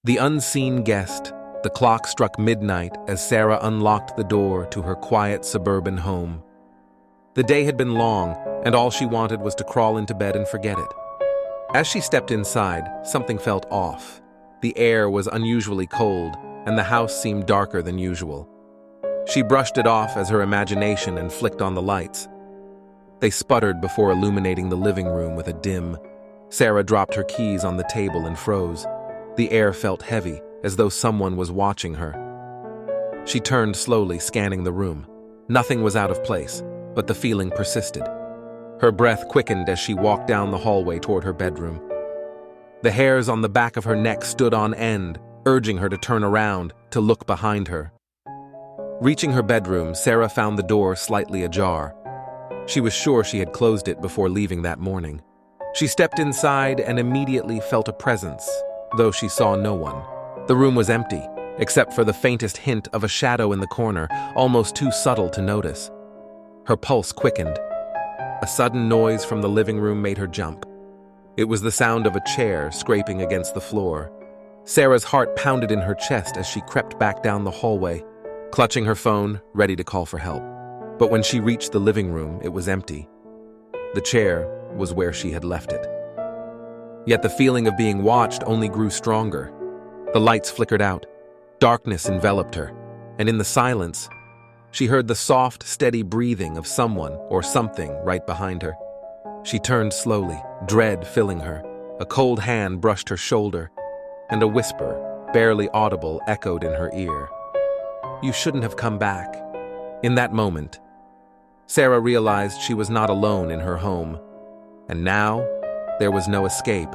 The unseen guest. The clock struck midnight as Sarah unlocked the door to her quiet suburban home. The day had been long, and all she wanted was to crawl into bed and forget it. As she stepped inside, something felt off. The air was unusually cold, and the house seemed darker than usual. She brushed it off as her imagination and flicked on the lights. They sputtered before illuminating the living room with a dim. Sarah dropped her keys on the table and froze. The air felt heavy, as though someone was watching her. She turned slowly, scanning the room. Nothing was out of place, but the feeling persisted. Her breath quickened as she walked down the hallway toward her bedroom. The hairs on the back of her neck stood on end, urging her to turn around, to look behind her. Reaching her bedroom, Sarah found the door slightly ajar. She was sure she had closed it before leaving that morning. She stepped inside and immediately felt a presence, though she saw no one. The room was empty, except for the faintest hint of a shadow in the corner, almost too subtle to notice. Her pulse quickened. A sudden noise from the living room made her jump. It was the sound of a chair scraping against the floor. Sarah's heart pounded in her chest as she crept back down the hallway, clutching her phone, ready to call for help. But when she reached the living room, it was empty. The chair was where she had left it. Yet the feeling of being watched only grew stronger. The lights flickered out. Darkness enveloped her, and in the silence, she heard the soft, steady breathing of someone or something right behind her. She turned slowly, dread filling her. A cold hand brushed her shoulder, and a whisper, barely audible, echoed in her ear. "You shouldn't have come back." In that moment, Sarah realized she was not alone in her home, and now there was no escape.